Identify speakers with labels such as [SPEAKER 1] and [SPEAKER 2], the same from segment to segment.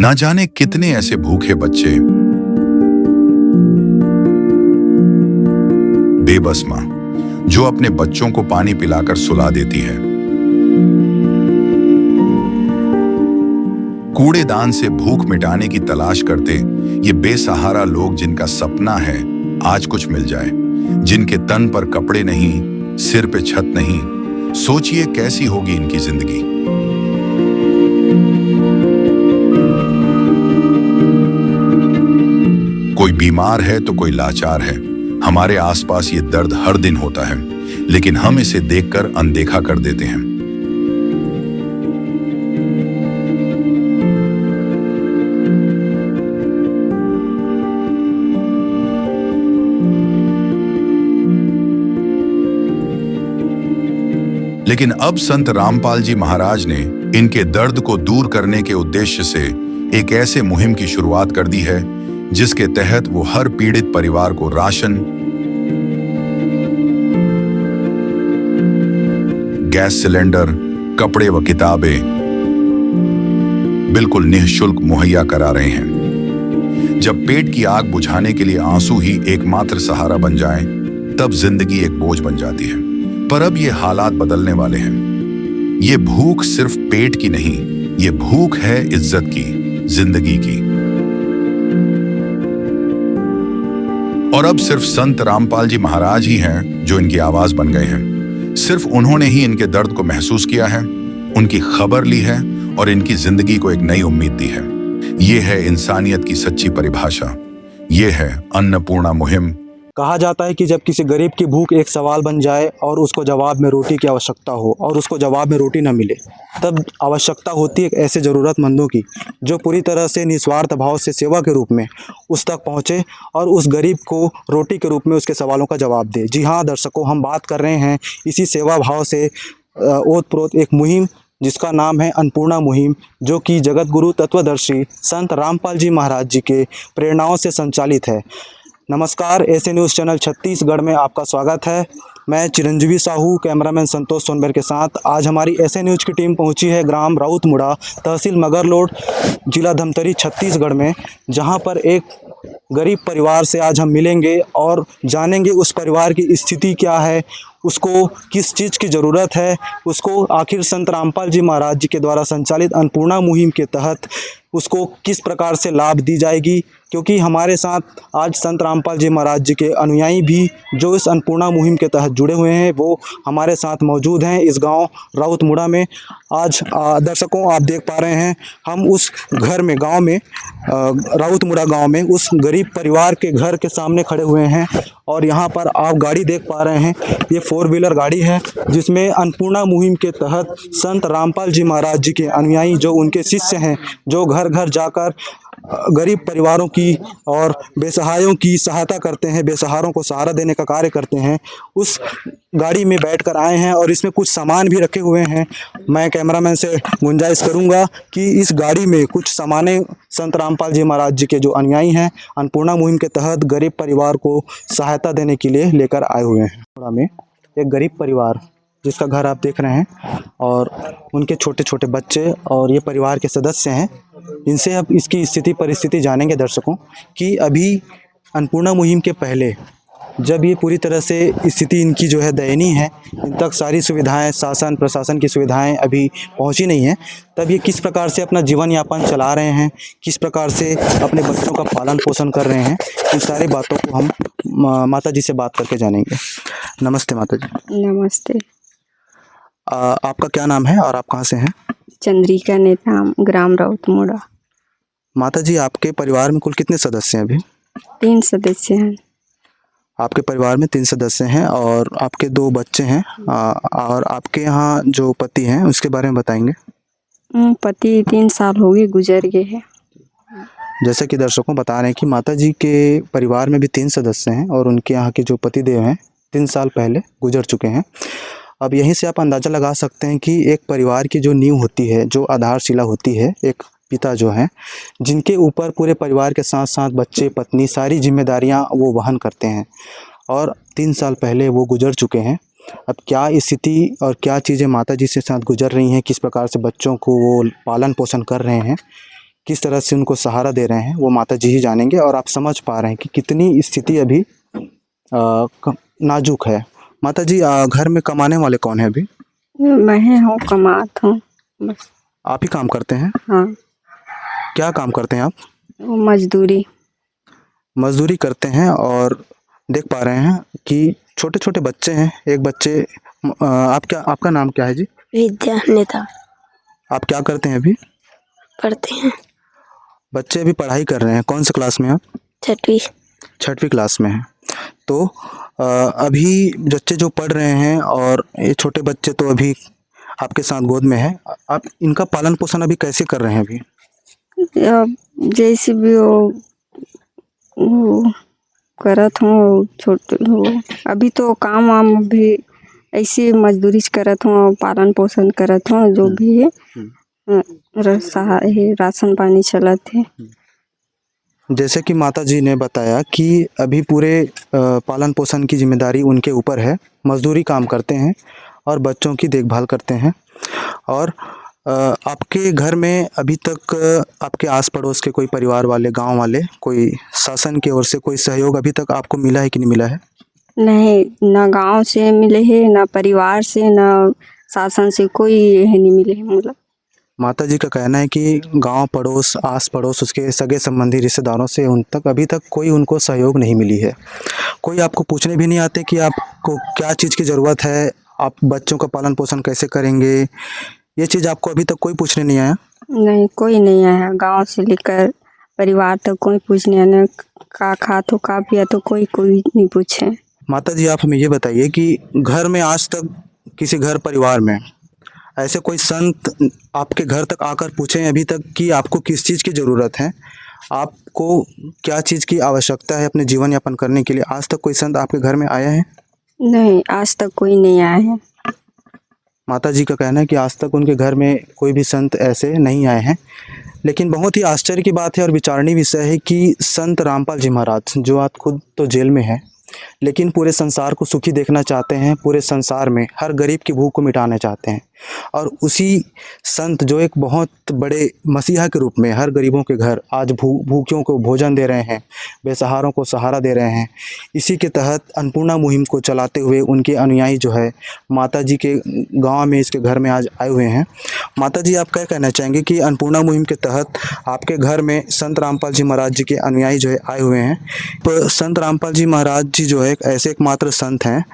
[SPEAKER 1] ना जाने कितने ऐसे भूखे बच्चे, बेबस मां जो अपने बच्चों को पानी पिलाकर सुला देती है। कूड़ेदान से भूख मिटाने की तलाश करते ये बेसहारा लोग जिनका सपना है आज कुछ मिल जाए, जिनके तन पर कपड़े नहीं, सिर पे छत नहीं, सोचिए कैसी होगी इनकी जिंदगी। कोई बीमार है तो कोई लाचार है। हमारे आसपास ये दर्द हर दिन होता है, लेकिन हम इसे देखकर अनदेखा कर देते हैं। लेकिन अब संत रामपाल जी महाराज ने इनके दर्द को दूर करने के उद्देश्य से एक ऐसे मुहिम की शुरुआत कर दी है जिसके तहत वो हर पीड़ित परिवार को राशन, गैस सिलेंडर, कपड़े व किताबें बिल्कुल निःशुल्क मुहैया करा रहे हैं। जब पेट की आग बुझाने के लिए आंसू ही एकमात्र सहारा बन जाएं, तब जिंदगी एक बोझ बन जाती है। पर अब ये हालात बदलने वाले हैं। ये भूख सिर्फ पेट की नहीं, ये भूख है इज्जत की, जिंदगी की। और अब सिर्फ संत रामपाल जी महाराज ही हैं जो इनकी आवाज बन गए हैं। सिर्फ उन्होंने ही इनके दर्द को महसूस किया है, उनकी खबर ली है और इनकी जिंदगी को एक नई उम्मीद दी है। ये है इंसानियत की सच्ची परिभाषा। ये है अन्नपूर्णा मुहिम।
[SPEAKER 2] कहा जाता है कि जब किसी गरीब की भूख एक सवाल बन जाए और उसको जवाब में रोटी की आवश्यकता हो और उसको जवाब में रोटी न मिले, तब आवश्यकता होती है एक ऐसे ज़रूरतमंदों की जो पूरी तरह से निस्वार्थ भाव से सेवा के रूप में उस तक पहुँचे और उस गरीब को रोटी के रूप में उसके सवालों का जवाब दे। जी हाँ दर्शकों, हम बात कर रहे हैं इसी सेवा भाव से ओतप्रोत एक मुहिम जिसका नाम है अन्नपूर्णा मुहिम, जो कि जगत गुरु तत्वदर्शी संत रामपाल जी महाराज जी के प्रेरणाओं से संचालित है। नमस्कार, ऐसे न्यूज़ चैनल छत्तीसगढ़ में आपका स्वागत है। मैं चिरंजीवी साहू, कैमरामैन संतोष सोनबर के साथ आज हमारी ऐसे न्यूज़ की टीम पहुंची है ग्राम राउतमुड़ा, तहसील मगरलोड, जिला धमतरी, छत्तीसगढ़ में, जहां पर एक गरीब परिवार से आज हम मिलेंगे और जानेंगे उस परिवार की स्थिति क्या है, उसको किस चीज़ की ज़रूरत है, उसको आखिर संत रामपाल जी महाराज जी के द्वारा संचालित अन्नपूर्णा मुहिम के तहत उसको किस प्रकार से लाभ दी जाएगी। क्योंकि हमारे साथ आज संत रामपाल जी महाराज जी के अनुयायी भी जो इस अन्नपूर्णा मुहिम के तहत जुड़े हुए हैं वो हमारे साथ मौजूद हैं इस गांव राउतमुड़ा में। आज दर्शकों, आप देख पा रहे हैं हम उस घर में, गांव में, राउतमुड़ा गांव में उस गरीब परिवार के घर के सामने खड़े हुए हैं और यहां पर आप गाड़ी देख पा रहे हैं, ये 4 व्हीलर गाड़ी है जिसमें अन्नपूर्णा मुहिम के तहत संत रामपाल जी महाराज जी के अनुयायी जो उनके शिष्य हैं, जो घर घर जाकर गरीब परिवारों की और बेसहायों की सहायता करते हैं, बेसहारों को सहारा देने का कार्य करते हैं, उस गाड़ी में बैठकर आए हैं और इसमें कुछ सामान भी रखे हुए हैं। मैं कैमरामैन से गुंजाइश करूंगा कि इस गाड़ी में कुछ सामानें संत रामपाल जी महाराज जी के जो अनुयायी हैं अन्नपूर्णा मुहिम के तहत गरीब परिवार को सहायता देने के लिए लेकर आए हुए हैं। थोड़ा में एक गरीब परिवार जिसका घर आप देख रहे हैं और उनके छोटे छोटे बच्चे और ये परिवार के सदस्य हैं। इनसे अब इसकी स्थिति परिस्थिति जानेंगे दर्शकों कि अभी अन्नपूर्णा मुहिम के पहले जब ये पूरी तरह से स्थिति इनकी जो है दयनीय है, इन तक सारी सुविधाएं, शासन प्रशासन की सुविधाएं अभी पहुंची नहीं हैं, तब ये किस प्रकार से अपना जीवन यापन चला रहे हैं, किस प्रकार से अपने बच्चों का पालन पोषण कर रहे हैं, इन सारी बातों को हम माता जी से बात करके जानेंगे। नमस्ते माता जी।
[SPEAKER 3] नमस्ते।
[SPEAKER 2] आपका क्या नाम है और आप कहाँ से हैं?
[SPEAKER 3] चंद्रिका नेताम, ग्राम राउतमुड़ा।
[SPEAKER 2] माता जी, आपके परिवार में कुल कितने सदस्य हैं अभी?
[SPEAKER 3] 3 सदस्य हैं।
[SPEAKER 2] आपके परिवार में 3 सदस्य हैं और आपके 2 बच्चे हैं, और आपके यहाँ जो पति हैं उसके बारे में बताएंगे।
[SPEAKER 3] पति 3 साल हो गए गुजर गए हैं।
[SPEAKER 2] जैसा कि दर्शकों बता रहे हैं कि माता जी के परिवार में भी 3 सदस्य हैं और उनके यहाँ के जो पतिदेव हैं 3 साल पहले गुजर चुके हैं। अब यहीं से आप अंदाज़ा लगा सकते हैं कि एक परिवार की जो नींव होती है, जो आधारशिला होती है, एक पिता जो हैं, जिनके ऊपर पूरे परिवार के साथ साथ बच्चे, पत्नी, सारी जिम्मेदारियां वो वहन करते हैं और 3 साल पहले वो गुजर चुके हैं। अब क्या स्थिति और क्या चीज़ें माता जी से साथ गुजर रही हैं, किस प्रकार से बच्चों को वो पालन पोषण कर रहे हैं, किस तरह से उनको सहारा दे रहे हैं वो माता जी ही जानेंगे, और आप समझ पा रहे हैं कि कितनी स्थिति अभी नाजुक है। माता जी, घर में कमाने वाले कौन है अभी?
[SPEAKER 3] मैं हूँ, कमात हूँ बस।
[SPEAKER 2] आप ही काम करते हैं?
[SPEAKER 3] हाँ,
[SPEAKER 2] क्या काम करते हैं आप?
[SPEAKER 3] वो मजदूरी।
[SPEAKER 2] मजदूरी करते हैं, और देख पा रहे हैं कि छोटे छोटे बच्चे हैं। एक बच्चे आपका नाम क्या है जी?
[SPEAKER 4] विद्या नेता
[SPEAKER 2] आप क्या करते हैं अभी?
[SPEAKER 4] पढ़ते हैं।
[SPEAKER 2] बच्चे अभी पढ़ाई कर रहे हैं। कौन से क्लास में आप?
[SPEAKER 4] 6वीं।
[SPEAKER 2] 6वीं क्लास में है। तो अभी बच्चे जो पढ़ रहे हैं, और ये छोटे बच्चे तो अभी आपके साथ गोद में है, आप इनका पालन पोषण अभी कैसे कर रहे हैं अभी?
[SPEAKER 3] अब जैसे भी वो करत हूँ, छोटे हो अभी तो काम वाम भी ऐसे मजदूरी से करत हूँ और पालन पोषण करत हूँ जो भी है। राशन पानी चलत है।
[SPEAKER 2] जैसे कि माता जी ने बताया कि अभी पूरे पालन पोषण की जिम्मेदारी उनके ऊपर है। मजदूरी काम करते हैं और बच्चों की देखभाल करते हैं। और आपके घर में अभी तक आपके आस पड़ोस के कोई परिवार वाले, गांव वाले, कोई शासन की ओर से कोई सहयोग अभी तक आपको मिला है कि नहीं मिला है?
[SPEAKER 3] नहीं, ना गांव से मिले है, ना परिवार से, ना शासन से, कोई यह नहीं मिले है मुझे।
[SPEAKER 2] माता जी का कहना है कि गांव पड़ोस, आस पड़ोस, उसके सगे संबंधी रिश्तेदारों से उन तक अभी तक कोई उनको सहयोग नहीं मिली है। कोई आपको पूछने भी नहीं आते कि आपको क्या चीज़ की ज़रूरत है, आप बच्चों का पालन पोषण कैसे करेंगे, ये चीज़ आपको अभी तक कोई पूछने नहीं आया?
[SPEAKER 3] नहीं, कोई नहीं आया। गांव से लेकर परिवार तक कोई पूछने आया, का खा तो का पिया तो कोई नहीं पूछे।
[SPEAKER 2] माता जी, आप हमें ये बताइए कि घर में आज तक किसी घर परिवार में ऐसे कोई संत आपके घर तक आकर पूछे अभी तक कि आपको किस चीज़ की ज़रूरत है, आपको क्या चीज़ की आवश्यकता है अपने जीवन यापन करने के लिए? आज तक कोई संत आपके घर में आया है?
[SPEAKER 3] नहीं, आज तक कोई नहीं आया है।
[SPEAKER 2] माता जी का कहना है कि आज तक उनके घर में कोई भी संत ऐसे नहीं आए हैं। लेकिन बहुत ही आश्चर्य की बात है और विचारणीय विषय है कि संत रामपाल जी महाराज, जो आज खुद तो जेल में है, लेकिन पूरे संसार को सुखी देखना चाहते हैं, पूरे संसार में हर गरीब की भूख को मिटाना चाहते हैं। और उसी संत जो एक बहुत बड़े मसीहा के रूप में हर गरीबों के घर आज भूखों को भोजन दे रहे हैं, बेसहारों को सहारा दे रहे हैं, इसी के तहत अन्नपूर्णा मुहिम को चलाते हुए उनके अनुयायी जो है माता जी के गांव में, इसके घर में आज आए हुए हैं। माता जी, आप क्या कहना चाहेंगे कि अन्नपूर्णा मुहिम के तहत आपके घर में संत रामपाल जी महाराज जी के अनुयायी जो है आए हुए हैं? तो संत रामपाल जी महाराज जी जो है ऐसे एकमात्र संत हैं,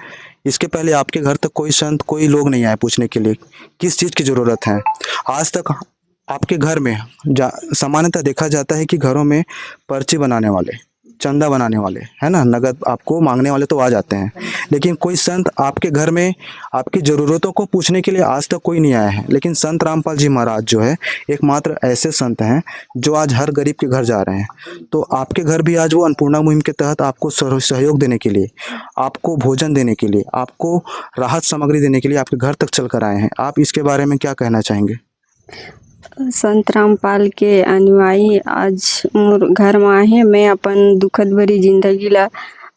[SPEAKER 2] इसके पहले आपके घर तक कोई संत, कोई लोग नहीं आए पूछने के लिए किस चीज़ की ज़रूरत है। आज तक आपके घर में सामान्यतः देखा जाता है कि घरों में पर्ची बनाने वाले, चंदा बनाने वाले, है ना, नगद आपको मांगने वाले तो आ जाते हैं, लेकिन कोई संत आपके घर में आपकी ज़रूरतों को पूछने के लिए आज तक कोई नहीं आया है। लेकिन संत रामपाल जी महाराज जो है एकमात्र ऐसे संत हैं जो आज हर गरीब के घर जा रहे हैं। तो आपके घर भी आज वो अन्नपूर्णा मुहिम के तहत आपको सहयोग देने के लिए, आपको भोजन देने के लिए, आपको राहत सामग्री देने के लिए आपके घर तक चल कर आए हैं। आप इसके बारे में क्या कहना चाहेंगे?
[SPEAKER 3] संत रामपाल के अनुयायी आज मोर घर में आए हैं। मैं अपन दुखद भरी जिंदगी ला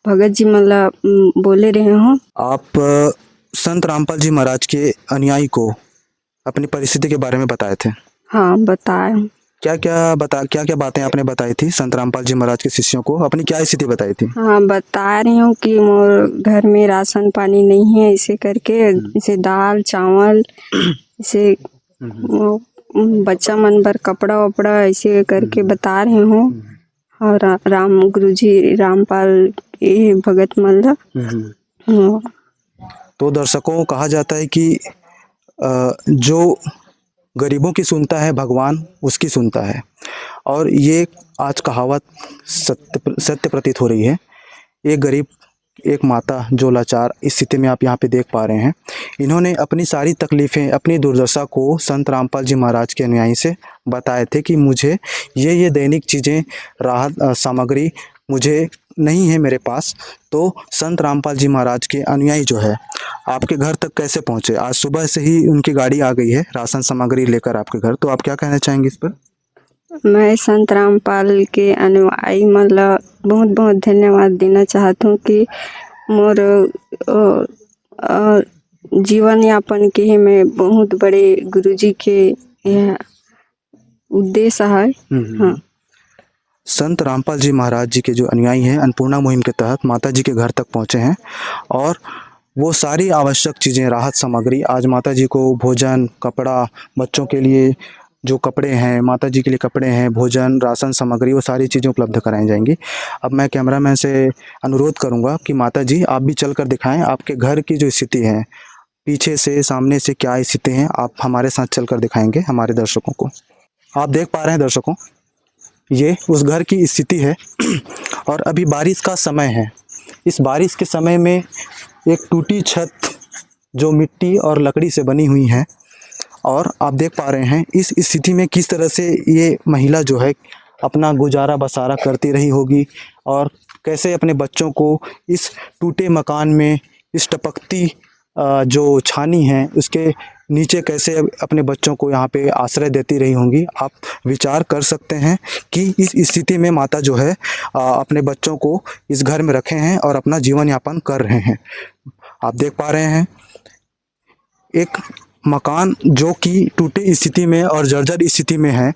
[SPEAKER 3] भगत जी मला बोले रहे हूँ।
[SPEAKER 2] आप संत रामपाल जी महाराज के अनुयायी को अपनी परिस्थिति के बारे में बताए थे?
[SPEAKER 3] हाँ, बताए हूँ।
[SPEAKER 2] क्या क्या बातें आपने बताई थी संत रामपाल जी महाराज के शिष्यों को? अपनी क्या स्थिति बताई थी?
[SPEAKER 3] हाँ, बता रही हूँ कि मोर घर में राशन पानी नहीं है, इसे करके, इसे दाल चावल, इसे बच्चा मन पर कपड़ा वपड़ा, ऐसे करके बता रही हूँ। और राम गुरुजी रामपाल के भगत मन ला।
[SPEAKER 2] तो दर्शकों, कहा जाता है कि जो गरीबों की सुनता है भगवान उसकी सुनता है, और ये आज कहावत सत्य प्रतीत हो रही है। एक गरीब, एक माता जो लाचार इस स्थिति में आप यहाँ पे देख पा रहे हैं, इन्होंने अपनी सारी तकलीफ़ें, अपनी दुर्दशा को संत रामपाल जी महाराज के अनुयायी से बताए थे कि मुझे ये दैनिक चीज़ें, राहत सामग्री मुझे नहीं है मेरे पास। तो संत रामपाल जी महाराज के अनुयायी जो है आपके घर तक कैसे पहुँचे? आज सुबह से ही उनकी गाड़ी आ गई है राशन सामग्री लेकर आपके घर। तो आप क्या कहना चाहेंगे इस पर?
[SPEAKER 3] मैं संत रामपाल के अनुयायी मतलब बहुत बहुत धन्यवाद देना चाहती हूँ कि मोर जीवन यापन के मैं बहुत बड़े गुरुजी के उद्देश्य है। हाँ।
[SPEAKER 2] संत रामपाल जी महाराज जी के जो अनुयायी हैं अन्नपूर्णा मुहिम के तहत माता जी के घर तक पहुँचे हैं और वो सारी आवश्यक चीज़ें, राहत सामग्री, आज माता जी को भोजन, कपड़ा, बच्चों के लिए जो कपड़े हैं, माता जी के लिए कपड़े हैं, भोजन, राशन सामग्री, वो सारी चीज़ें उपलब्ध कराई जाएंगी। अब मैं कैमरामैन से अनुरोध करूंगा कि माता जी आप भी चल कर दिखाएं आपके घर की जो स्थिति है, पीछे से सामने से क्या स्थिति है, आप हमारे साथ चल कर दिखाएंगे हमारे दर्शकों को। आप देख पा रहे हैं दर्शकों, ये उस घर की स्थिति है और अभी बारिश का समय है। इस बारिश के समय में एक टूटी छत जो मिट्टी और लकड़ी से बनी हुई है और आप देख पा रहे हैं इस स्थिति में किस तरह से ये महिला जो है अपना गुजारा बसारा करती रही होगी और कैसे अपने बच्चों को इस टूटे मकान में, इस टपकती जो छानी है उसके नीचे कैसे अपने बच्चों को यहाँ पे आश्रय देती रही होंगी। आप विचार कर सकते हैं कि इस स्थिति में माता जो है अपने बच्चों को इस घर में रखे हैं और अपना जीवन यापन कर रहे हैं। आप देख पा रहे हैं एक मकान जो कि टूटी स्थिति में और जर्जर स्थिति में है,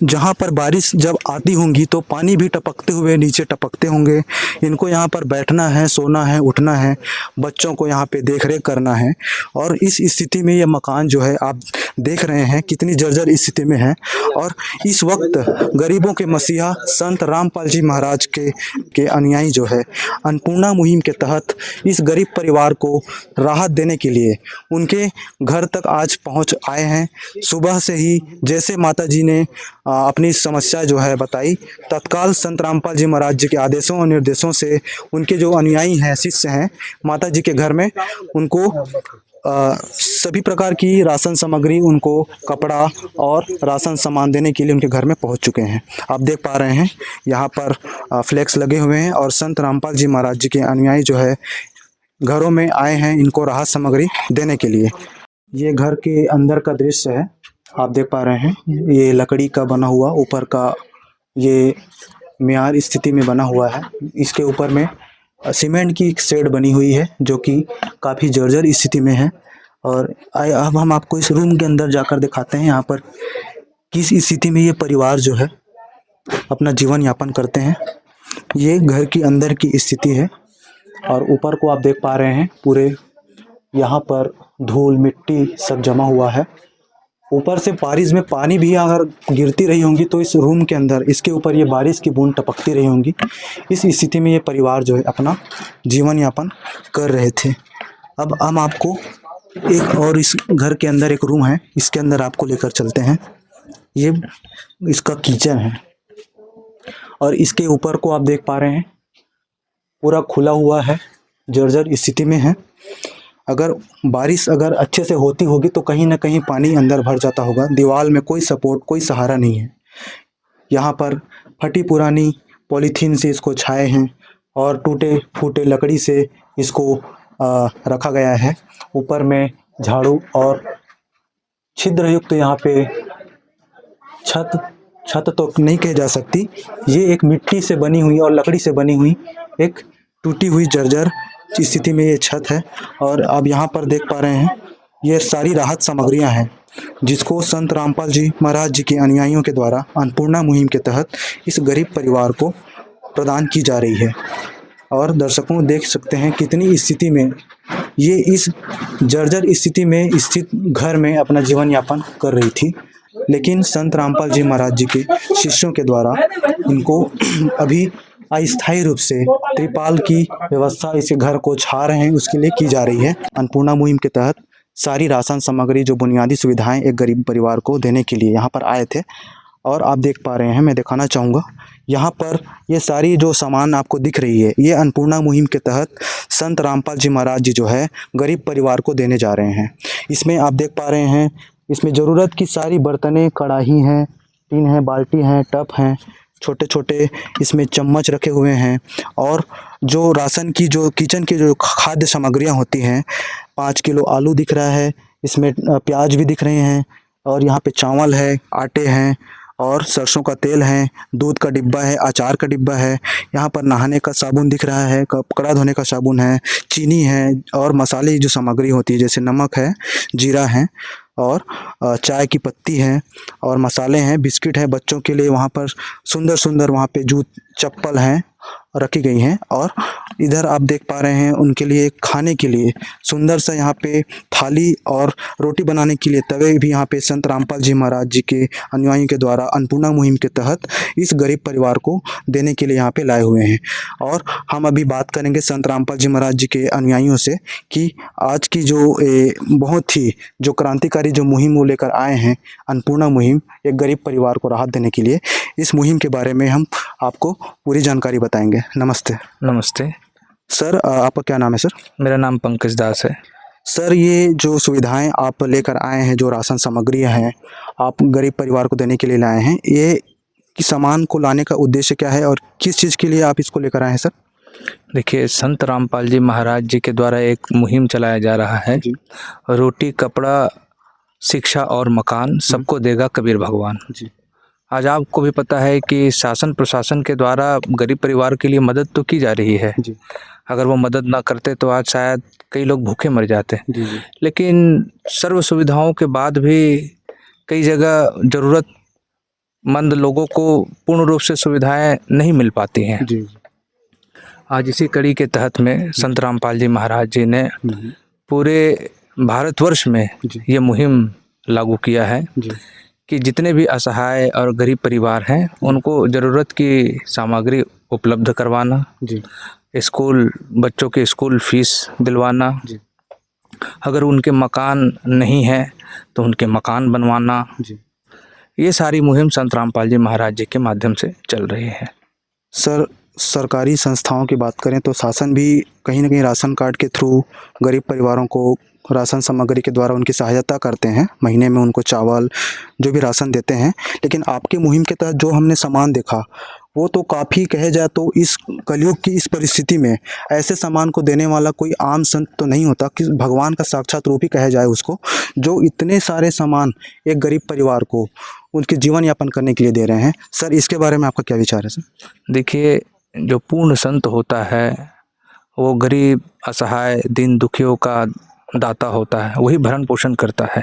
[SPEAKER 2] जहाँ पर बारिश जब आती होंगी तो पानी भी टपकते हुए नीचे टपकते होंगे। इनको यहाँ पर बैठना है, सोना है, उठना है, बच्चों को यहाँ पे देख रेख करना है और इस स्थिति में ये मकान जो है आप देख रहे हैं कितनी जर्जर स्थिति में है। और इस वक्त गरीबों के मसीहा संत रामपाल जी महाराज के अनुयायी जो है अन्नपूर्णा मुहिम के तहत इस गरीब परिवार को राहत देने के लिए उनके घर तक आज पहुँच आए हैं। सुबह से ही जैसे माता जी ने अपनी समस्या जो है बताई, तत्काल संत रामपाल जी महाराज जी के आदेशों और निर्देशों से उनके जो अनुयायी हैं, शिष्य हैं, माता जी के घर में उनको सभी प्रकार की राशन सामग्री, उनको कपड़ा और राशन सामान देने के लिए उनके घर में पहुंच चुके हैं। आप देख पा रहे हैं यहाँ पर फ्लैक्स लगे हुए हैं और संत रामपाल जी महाराज जी के अनुयायी जो है घरों में आए हैं इनको राहत सामग्री देने के लिए। ये घर के अंदर का दृश्य है, आप देख पा रहे हैं। ये लकड़ी का बना हुआ ऊपर का ये मियार स्थिति में बना हुआ है। इसके ऊपर में सीमेंट की एक शेड बनी हुई है जो कि काफ़ी जर्जर स्थिति में है। और अब हम आपको इस रूम के अंदर जाकर दिखाते हैं यहाँ पर किस स्थिति में ये परिवार जो है अपना जीवन यापन करते हैं। ये घर की अंदर की स्थिति है और ऊपर को आप देख पा रहे हैं पूरे यहाँ पर धूल मिट्टी सब जमा हुआ है। ऊपर से बारिश में पानी भी अगर गिरती रही होंगी तो इस रूम के अंदर इसके ऊपर ये बारिश की बूंद टपकती रही होंगी। इस स्थिति में ये परिवार जो है अपना जीवन यापन कर रहे थे। अब हम आपको एक और इस घर के अंदर एक रूम है, इसके अंदर आपको लेकर चलते हैं। ये इसका किचन है और इसके ऊपर को आप देख पा रहे हैं पूरा खुला हुआ है, जर्जर स्थिति में है। अगर बारिश अच्छे से होती होगी तो कहीं ना कहीं पानी अंदर भर जाता होगा। दीवार में कोई सपोर्ट, कोई सहारा नहीं है। यहाँ पर फटी पुरानी पॉलीथीन से इसको छाए हैं और टूटे फूटे लकड़ी से इसको रखा गया है। ऊपर में झाड़ू और छिद्र युक्त यहाँ पे छत तो नहीं कही जा सकती, ये एक मिट्टी से बनी हुई और लकड़ी से बनी हुई एक टूटी हुई जर्जर स्थिति में ये छत है। और अब यहाँ पर देख पा रहे हैं ये सारी राहत सामग्रियाँ हैं जिसको संत रामपाल जी महाराज जी के अनुयायियों के द्वारा अन्नपूर्णा मुहिम के तहत इस गरीब परिवार को प्रदान की जा रही है। और दर्शकों देख सकते हैं कितनी स्थिति में ये इस जर्जर स्थिति में स्थित घर में अपना जीवन यापन कर रही थी, लेकिन संत रामपाल जी महाराज जी के शिष्यों के द्वारा इनको अभी अस्थायी रूप से त्रिपाल की व्यवस्था इस घर को छा रहे हैं उसके लिए की जा रही है। अन्नपूर्णा मुहिम के तहत सारी राशन सामग्री जो बुनियादी सुविधाएं एक गरीब परिवार को देने के लिए यहाँ पर आए थे। और आप देख पा रहे हैं, मैं दिखाना चाहूँगा यहाँ पर ये सारी जो सामान आपको दिख रही है ये अन्नपूर्णा मुहिम के तहत संत रामपाल जी महाराज जी जो है गरीब परिवार को देने जा रहे हैं। इसमें आप देख पा रहे हैं इसमें ज़रूरत की सारी बर्तनें, कढ़ाई हैं, टीन है, बाल्टी हैं, टप हैं, छोटे छोटे इसमें चम्मच रखे हुए हैं। और जो राशन की जो किचन की जो खाद्य सामग्रियां होती हैं, 5 किलो आलू दिख रहा है, इसमें प्याज भी दिख रहे हैं और यहाँ पे चावल है, आटे हैं और सरसों का तेल है, दूध का डिब्बा है, अचार का डिब्बा है, यहाँ पर नहाने का साबुन दिख रहा है, कपड़ा धोने का साबुन है, चीनी है और मसाले की जो सामग्री होती है जैसे नमक है, जीरा है और चाय की पत्ती है और मसाले हैं, बिस्किट है। बच्चों के लिए वहाँ पर सुंदर सुंदर वहाँ पे चप्पल हैं रखी गई हैं। और इधर आप देख पा रहे हैं उनके लिए खाने के लिए सुंदर सा यहाँ पे थाली और रोटी बनाने के लिए तवे भी यहाँ पे संत रामपाल जी महाराज जी के अनुयायियों के द्वारा अन्नपूर्णा मुहिम के तहत इस गरीब परिवार को देने के लिए यहाँ पे लाए हुए हैं। और हम अभी बात करेंगे संत रामपाल जी महाराज जी के अनुयायियों से कि आज की जो बहुत ही जो क्रांतिकारी जो मुहिम वो लेकर आए हैं, अन्नपूर्णा मुहिम, एक गरीब परिवार को राहत देने के लिए, इस मुहिम के बारे में हम आपको पूरी जानकारी बताएंगे। नमस्ते
[SPEAKER 5] नमस्ते
[SPEAKER 2] सर, आपका क्या नाम है सर?
[SPEAKER 5] मेरा नाम पंकज दास है।
[SPEAKER 2] सर, ये जो सुविधाएं आप लेकर आए हैं, जो राशन सामग्रियां हैं आप गरीब परिवार को देने के लिए लाए हैं, ये कि सामान को लाने का उद्देश्य क्या है और किस चीज़ के लिए आप इसको लेकर आए हैं सर?
[SPEAKER 5] देखिए, संत रामपाल जी महाराज जी के द्वारा एक मुहिम चलाया जा रहा है। रोटी, कपड़ा, शिक्षा और मकान सबको देगा कबीर भगवान।
[SPEAKER 2] जी।
[SPEAKER 5] आज आपको भी पता है कि शासन प्रशासन के द्वारा गरीब परिवार के लिए मदद तो की जा रही है।
[SPEAKER 2] जी।
[SPEAKER 5] अगर वो मदद ना करते तो आज शायद कई लोग भूखे मर जाते।
[SPEAKER 2] जी जी।
[SPEAKER 5] लेकिन सर्व सुविधाओं के बाद भी कई जगह ज़रूरतमंद लोगों को पूर्ण रूप से सुविधाएं नहीं मिल पाती हैं।
[SPEAKER 2] जी।
[SPEAKER 5] आज इसी कड़ी के तहत में संत रामपाल जी महाराज जी ने पूरे भारतवर्ष में ये मुहिम लागू किया है कि जितने भी असहाय और गरीब परिवार हैं उनको ज़रूरत की सामग्री उपलब्ध करवाना, स्कूल बच्चों के स्कूल फीस दिलवाना, अगर उनके मकान नहीं है तो उनके मकान बनवाना, ये सारी मुहिम संत रामपाल जी महाराज जी के माध्यम से चल रही है।
[SPEAKER 2] सर, सरकारी संस्थाओं की बात करें तो शासन भी कहीं ना कहीं राशन कार्ड के थ्रू गरीब परिवारों को राशन सामग्री के द्वारा उनकी सहायता करते हैं, महीने में उनको चावल जो भी राशन देते हैं। लेकिन आपके मुहिम के तहत जो हमने सामान देखा वो तो काफ़ी, कहे जाए तो इस कलयुग की इस परिस्थिति में ऐसे सामान को देने वाला कोई आम संत तो नहीं होता, कि भगवान का साक्षात रूप ही कहे जाए उसको, जो इतने सारे सामान एक गरीब परिवार को उनके जीवन यापन करने के लिए दे रहे हैं। सर, इसके बारे में आपका क्या विचार है सर?
[SPEAKER 5] देखिए, जो पूर्ण संत होता है वो गरीब, असहाय, दीन दुखियों का दाता होता है, वही भरण पोषण करता है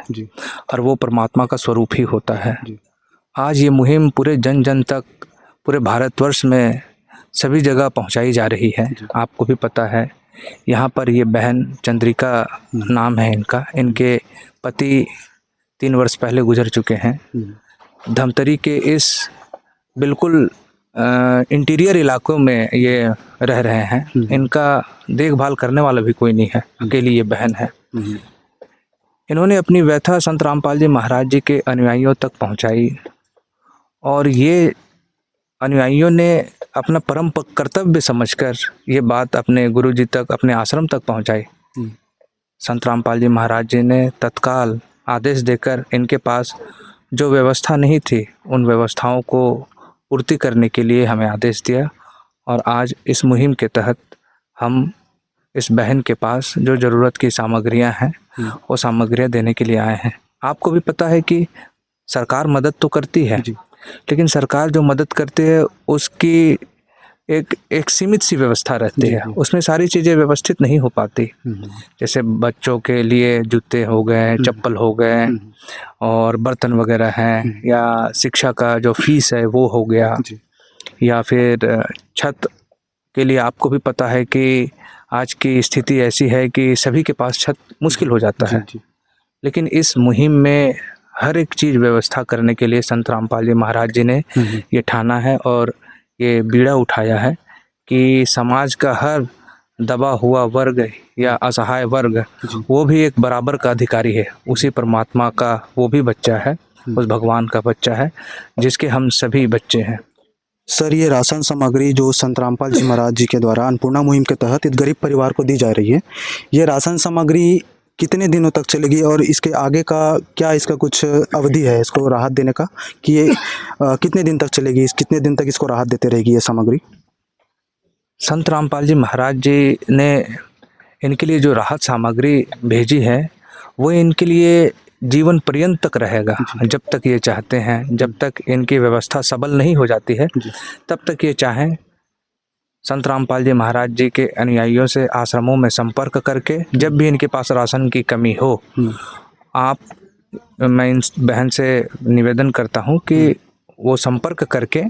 [SPEAKER 5] और वो परमात्मा का स्वरूप ही होता है। आज ये मुहिम पूरे जन जन तक, पूरे भारतवर्ष में सभी जगह पहुंचाई जा रही है। आपको भी पता है, यहाँ पर ये बहन चंद्रिका नाम है इनका, इनके पति 3 वर्ष पहले गुजर चुके हैं। धमतरी के इस बिल्कुल इंटीरियर इलाकों में ये रह रहे हैं। इनका देखभाल करने वाला भी कोई नहीं है, अकेली ये बहन है। इन्होंने अपनी व्यथा संत रामपाल जी महाराज जी के अनुयायियों तक पहुंचाई और ये अनुयायियों ने अपना परम कर्तव्य समझकर ये बात अपने गुरु जी तक, अपने आश्रम तक पहुंचाई। संत रामपाल जी महाराज जी ने तत्काल आदेश देकर इनके पास जो व्यवस्था नहीं थी उन व्यवस्थाओं को पूर्ति करने के लिए हमें आदेश दिया और आज इस मुहिम के तहत हम इस बहन के पास जो ज़रूरत की सामग्रियां हैं वो सामग्रियां देने के लिए आए हैं। आपको भी पता है कि सरकार मदद तो करती है, लेकिन सरकार जो मदद करती है उसकी एक सीमित सी व्यवस्था रहती है, उसमें सारी चीज़ें व्यवस्थित नहीं हो पाती। जैसे बच्चों के लिए जूते हो गए, चप्पल हो गए और बर्तन वगैरह हैं, या शिक्षा का जो फीस है वो हो गया, या फिर छत के लिए आपको भी पता है कि आज की स्थिति ऐसी है कि सभी के पास छत मुश्किल हो जाता है। लेकिन इस मुहिम में हर एक चीज़ व्यवस्था करने के लिए संत रामपाल जी महाराज जी ने ये ठाना है और ये बीड़ा उठाया है कि समाज का हर दबा हुआ वर्ग या असहाय वर्ग वो भी एक बराबर का अधिकारी है, उसी परमात्मा का वो भी बच्चा है, उस भगवान का बच्चा है जिसके हम सभी बच्चे हैं।
[SPEAKER 2] सर, ये राशन सामग्री जो संत रामपाल जी महाराज जी के द्वारा अन्नपूर्णा मुहिम के तहत इस गरीब परिवार को दी जा रही है, ये राशन सामग्री कितने दिनों तक चलेगी और इसके आगे का क्या इसका कुछ अवधि है इसको राहत देने का, कि ये कितने दिन तक चलेगी, कितने दिन तक इसको राहत देते रहेगी ये सामग्री?
[SPEAKER 5] संत रामपाल जी महाराज जी ने इनके लिए जो राहत सामग्री भेजी है वो इनके लिए जीवन पर्यंत तक रहेगा। जब तक ये चाहते हैं, जब तक इनकी व्यवस्था सबल नहीं हो जाती है, तब तक ये चाहें संत रामपाल जी महाराज जी के अनुयायियों से आश्रमों में संपर्क करके जब भी इनके पास राशन की कमी हो, आप मैं इन बहन से निवेदन करता हूँ कि वो संपर्क करके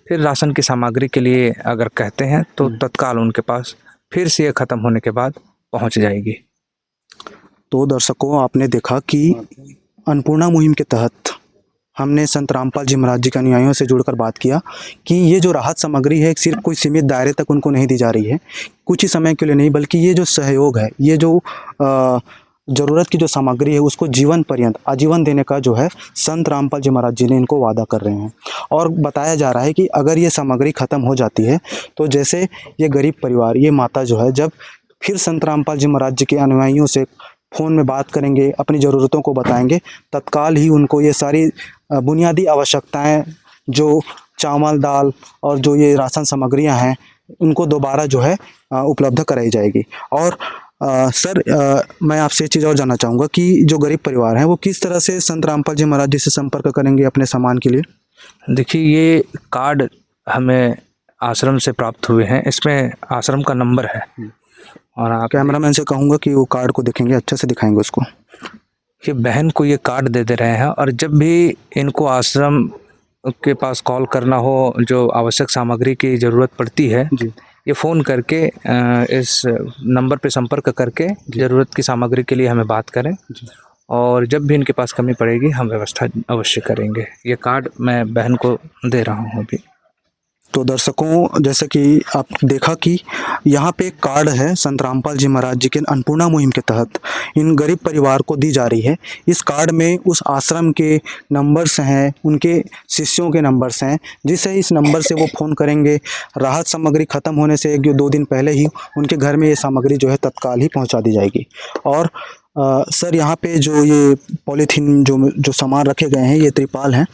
[SPEAKER 5] फिर राशन की सामग्री के लिए अगर कहते हैं तो तत्काल उनके पास फिर से ये ख़त्म होने के बाद पहुँच जाएगी।
[SPEAKER 2] तो दर्शकों, आपने देखा कि अन्नपूर्णा मुहिम के तहत हमने संत रामपाल जी महाराज जी के अनुयायियों से जुड़कर बात किया कि ये जो राहत सामग्री है सिर्फ कोई सीमित दायरे तक उनको नहीं दी जा रही है, कुछ ही समय के लिए नहीं, बल्कि ये जो सहयोग है, ये जो ज़रूरत की जो सामग्री है उसको जीवन पर्यंत आजीवन देने का जो है संत रामपाल जी महाराज जी ने इनको वादा कर रहे हैं। और बताया जा रहा है कि अगर ये सामग्री ख़त्म हो जाती है तो जैसे ये गरीब परिवार, ये माता जो है, जब फिर संत रामपाल जी महाराज जी के अनुयायियों से फ़ोन में बात करेंगे, अपनी ज़रूरतों को बताएंगे, तत्काल ही उनको ये सारी बुनियादी आवश्यकताएं, जो चावल दाल और जो ये राशन सामग्रियां हैं, उनको दोबारा जो है उपलब्ध कराई जाएगी। और सर, मैं आपसे एक चीज़ और जानना चाहूँगा कि जो गरीब परिवार हैं वो किस तरह से संत रामपाल जी महाराज जी से संपर्क करेंगे अपने सामान के लिए?
[SPEAKER 5] देखिए, ये कार्ड हमें आश्रम से प्राप्त हुए हैं, इसमें आश्रम का नंबर है। और आप
[SPEAKER 2] कैमरामैन से कहूँगा कि वो कार्ड को देखेंगे, अच्छे से दिखाएंगे उसको।
[SPEAKER 5] ये बहन को ये कार्ड दे रहे हैं, और जब भी इनको आश्रम के पास कॉल करना हो, जो आवश्यक सामग्री की ज़रूरत पड़ती है, ये फ़ोन करके इस नंबर पे संपर्क करके ज़रूरत की सामग्री के लिए हमें बात करें, और जब भी इनके पास कमी पड़ेगी हम व्यवस्था अवश्य करेंगे। ये कार्ड मैं बहन को दे रहा हूँ अभी।
[SPEAKER 2] तो दर्शकों, जैसे कि आप देखा कि यहाँ पे एक कार्ड है संत रामपाल जी महाराज जी के अन्नपूर्णा मुहिम के तहत इन गरीब परिवार को दी जा रही है। इस कार्ड में उस आश्रम के नंबर्स हैं, उनके शिष्यों के नंबर्स हैं, जिससे इस नंबर से वो फ़ोन करेंगे, राहत सामग्री ख़त्म होने से 1-2 दिन पहले ही उनके घर में ये सामग्री जो है तत्काल ही पहुँचा दी जाएगी। और सर, यहाँ पे जो ये पॉलीथीन जो सामान रखे गए हैं, ये त्रिपाल हैं,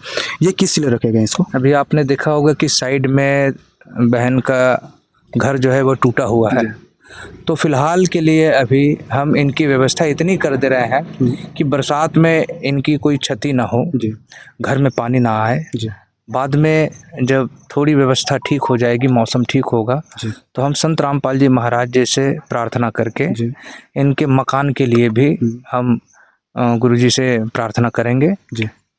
[SPEAKER 2] ये किस लिए रखे गए हैं इसको?
[SPEAKER 5] अभी आपने देखा होगा कि साइड में बहन का घर जो है वो टूटा हुआ है, तो फिलहाल के लिए अभी हम इनकी व्यवस्था इतनी कर दे रहे हैं कि बरसात में इनकी कोई क्षति ना हो, घर में पानी ना आए। बाद में जब थोड़ी व्यवस्था ठीक हो जाएगी, मौसम ठीक होगा, तो हम संत रामपाल जी महाराज जी से प्रार्थना करके इनके मकान के लिए भी हम गुरुजी से प्रार्थना करेंगे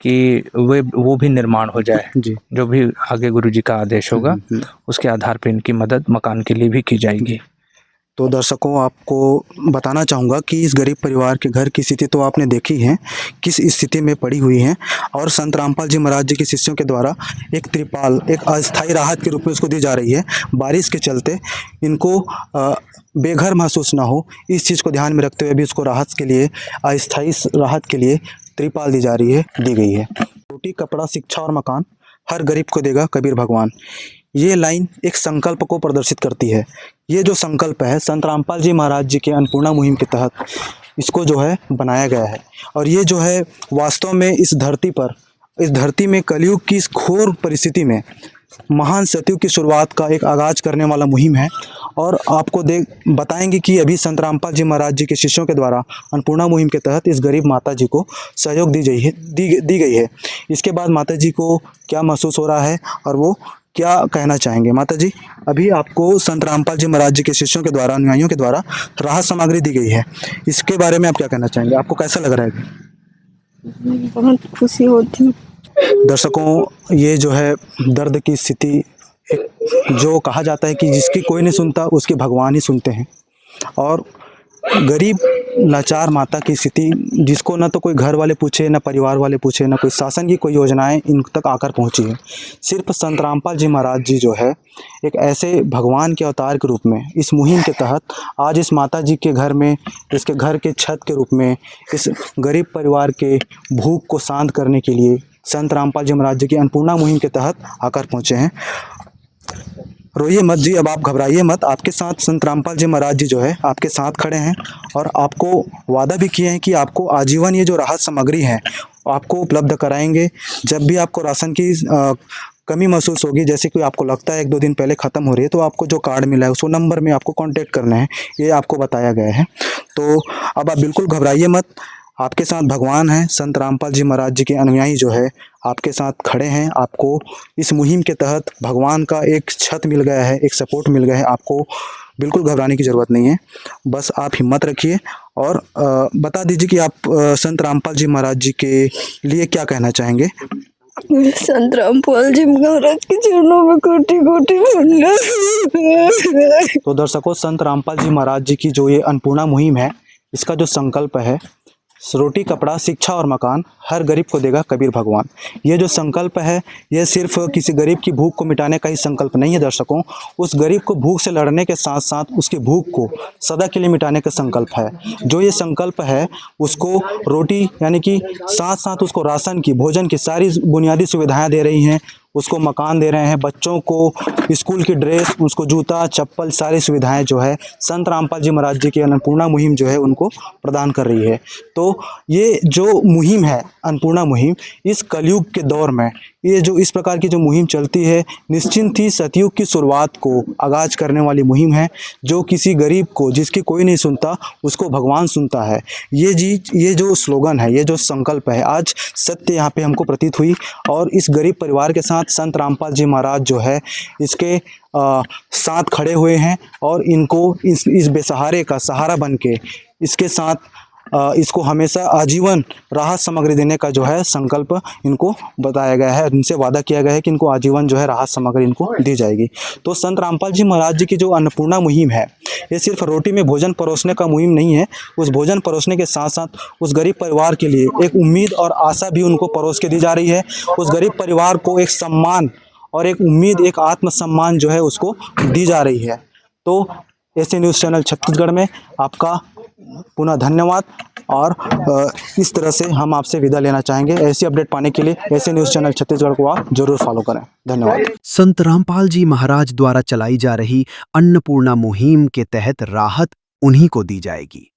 [SPEAKER 5] कि वो भी निर्माण हो जाए। जो भी आगे गुरुजी का आदेश होगा उसके आधार पर इनकी मदद मकान के लिए भी की जाएगी।
[SPEAKER 2] तो दर्शकों, आपको बताना चाहूँगा कि इस गरीब परिवार के घर की स्थिति तो आपने देखी है, किस स्थिति में पड़ी हुई है। और संत रामपाल जी महाराज जी के शिष्यों के द्वारा एक त्रिपाल, एक अस्थायी राहत के रूप में उसको दी जा रही है। बारिश के चलते इनको बेघर महसूस ना हो, इस चीज़ को ध्यान में रखते हुए भी उसको राहत के लिए, अस्थायी राहत के लिए त्रिपाल दी गई है। रोटी, कपड़ा, शिक्षा और मकान हर गरीब को देगा कबीर भगवान। ये लाइन एक संकल्प को प्रदर्शित करती है। ये जो संकल्प है संत रामपाल जी महाराज जी के अन्नपूर्णा मुहिम के तहत इसको जो है बनाया गया है। और ये जो है वास्तव में इस धरती में कलयुग की इस घोर परिस्थिति में महान सतयुग की शुरुआत का एक आगाज करने वाला मुहिम है। और आपको बताएंगे कि अभी संत रामपाल जी महाराज जी के शिष्यों के द्वारा अन्नपूर्णा मुहिम के तहत इस गरीब माता जी को सहयोग दी गई है। इसके बाद माता जी को क्या महसूस हो रहा है और वो क्या कहना चाहेंगे। माता जी, अभी आपको संत रामपाल जी महाराज जी के शिष्यों के द्वारा, अनुयायियों के द्वारा राहत सामग्री दी गई है, इसके बारे में आप क्या कहना चाहेंगे? आपको कैसा लग रहा है?
[SPEAKER 3] बहुत खुशी होती है।
[SPEAKER 2] दर्शकों, ये जो है दर्द की स्थिति, जो कहा जाता है कि जिसकी कोई नहीं सुनता उसके भगवान ही सुनते हैं। और गरीब लाचार माता की स्थिति, जिसको ना तो कोई घर वाले पूछे, ना परिवार वाले पूछे, ना कोई शासन की कोई योजनाएं इन तक आकर पहुंची है। सिर्फ संत रामपाल जी महाराज जी जो है एक ऐसे भगवान के अवतार के रूप में इस मुहिम के तहत आज इस माता जी के घर में, इसके घर के छत के रूप में, इस गरीब परिवार के भूख को शांत करने के लिए संत रामपाल जी महाराज जी की अन्नपूर्णा मुहिम के तहत आकर पहुँचे हैं। रोइए मत जी, अब आप घबराइए मत। आपके साथ संत रामपाल जी महाराज जी जो है आपके साथ खड़े हैं और आपको वादा भी किए हैं कि आपको आजीवन ये जो राहत सामग्री है आपको उपलब्ध कराएंगे। जब भी आपको राशन की कमी महसूस होगी, जैसे कि आपको लगता है 1-2 दिन पहले ख़त्म हो रही है, तो आपको जो कार्ड मिला है उस नंबर में आपको कांटेक्ट करना है, ये आपको बताया गया है। तो अब आप बिल्कुल घबराइए मत, आपके साथ भगवान हैं। संत रामपाल जी महाराज जी के अनुयायी जो है आपके साथ खड़े हैं। आपको इस मुहिम के तहत भगवान का एक छत मिल गया है, एक सपोर्ट मिल गया है। आपको बिल्कुल घबराने की ज़रूरत नहीं है, बस आप हिम्मत रखिए और बता दीजिए कि आप संत रामपाल जी महाराज जी के लिए क्या कहना चाहेंगे।
[SPEAKER 3] संत रामपाल जी महाराज के चरणों में कोटि कोटि वंदन।
[SPEAKER 2] तो दर्शकों, संत रामपाल जी महाराज जी की जो ये अन्नपूर्णा मुहिम है, इसका जो संकल्प है, रोटी कपड़ा शिक्षा और मकान हर गरीब को देगा कबीर भगवान। ये जो संकल्प है, ये सिर्फ किसी गरीब की भूख को मिटाने का ही संकल्प नहीं है दर्शकों, उस गरीब को भूख से लड़ने के साथ साथ उसकी भूख को सदा के लिए मिटाने का संकल्प है। जो ये संकल्प है, उसको रोटी यानी कि साथ साथ उसको राशन की, भोजन की सारी बुनियादी सुविधाएं दे रही हैं, उसको मकान दे रहे हैं, बच्चों को स्कूल की ड्रेस, उसको जूता चप्पल, सारी सुविधाएं जो है संत रामपाल जी महाराज जी की अन्नपूर्णा मुहिम जो है उनको प्रदान कर रही है। तो ये जो मुहिम है, अन्नपूर्णा मुहिम, इस कलयुग के दौर में ये जो इस प्रकार की जो मुहिम चलती है, निश्चिंत ही सतयुग की शुरुआत को आगाज करने वाली मुहिम है। जो किसी गरीब को, जिसकी कोई नहीं सुनता, उसको भगवान सुनता है। ये जो स्लोगन है, ये जो संकल्प है, आज सत्य यहाँ पे हमको प्रतीत हुई। और इस गरीब परिवार के साथ संत रामपाल जी महाराज जो है इसके साथ खड़े हुए हैं और इनको इस बेसहारे का सहारा बन के इसके साथ इसको हमेशा आजीवन राहत सामग्री देने का जो है संकल्प इनको बताया गया है। इनसे वादा किया गया है कि इनको आजीवन जो है राहत सामग्री इनको दी जाएगी। तो संत रामपाल जी महाराज जी की जो अन्नपूर्णा मुहिम है, ये सिर्फ रोटी में भोजन परोसने का मुहिम नहीं है। उस भोजन परोसने के साथ साथ उस गरीब परिवार के लिए एक उम्मीद और आशा भी उनको परोस के दी जा रही है। उस गरीब परिवार को एक सम्मान और एक उम्मीद, एक आत्मसम्मान जो है उसको दी जा रही है। तो ऐसे न्यूज़ चैनल छत्तीसगढ़ में आपका पुनः धन्यवाद। और इस तरह से हम आपसे विदा लेना चाहेंगे। ऐसी अपडेट पाने के लिए ऐसे न्यूज़ चैनल छत्तीसगढ़ को आप जरूर फॉलो करें। धन्यवाद।
[SPEAKER 6] संत रामपाल जी महाराज द्वारा चलाई जा रही अन्नपूर्णा मुहिम के तहत राहत उन्हीं को दी जाएगी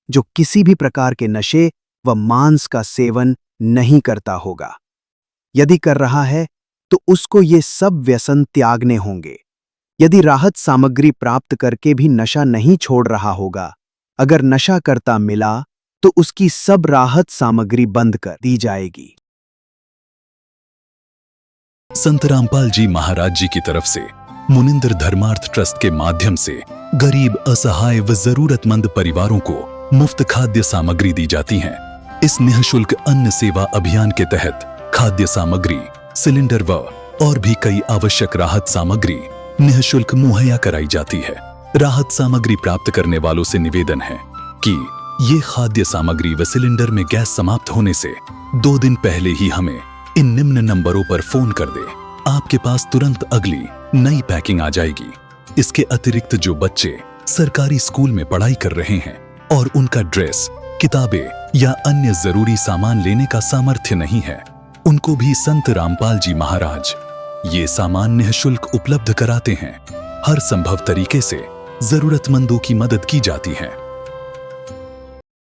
[SPEAKER 6] जो किसी भी प्रकार के नशे व मांस का सेवन नहीं करता होगा। यदि कर रहा है तो उसको ये सब व्यसन त्यागने होंगे। यदि राहत सामग्री प्राप्त करके भी नशा नहीं छोड़ रहा होगा, अगर नशा करता मिला तो उसकी सब राहत सामग्री बंद कर दी जाएगी।
[SPEAKER 7] संत रामपाल जी महाराज जी की तरफ से मुनिंद्र धर्मार्थ ट्रस्ट के माध्यम से गरीब, असहाय व जरूरतमंद परिवारों को मुफ्त खाद्य सामग्री दी जाती है। इस निःशुल्क अन्न सेवा अभियान के तहत खाद्य सामग्री, सिलेंडर व और भी कई आवश्यक राहत सामग्री निःशुल्क मुहैया कराई जाती है। राहत सामग्री प्राप्त करने वालों से निवेदन है कि ये खाद्य सामग्री व सिलेंडर में गैस समाप्त होने से 2 दिन पहले ही हमें इन निम्न नंबरों पर फोन कर दे। आपके पास तुरंत अगली नई पैकिंग आ जाएगी। इसके अतिरिक्त जो बच्चे सरकारी स्कूल में पढ़ाई कर रहे हैं और उनका ड्रेस, किताबें या अन्य जरूरी सामान लेने का सामर्थ्य नहीं है, उनको भी संत रामपाल जी महाराज ये सामान निःशुल्क उपलब्ध कराते हैं। हर संभव तरीके से जरूरतमंदों की मदद की जाती है।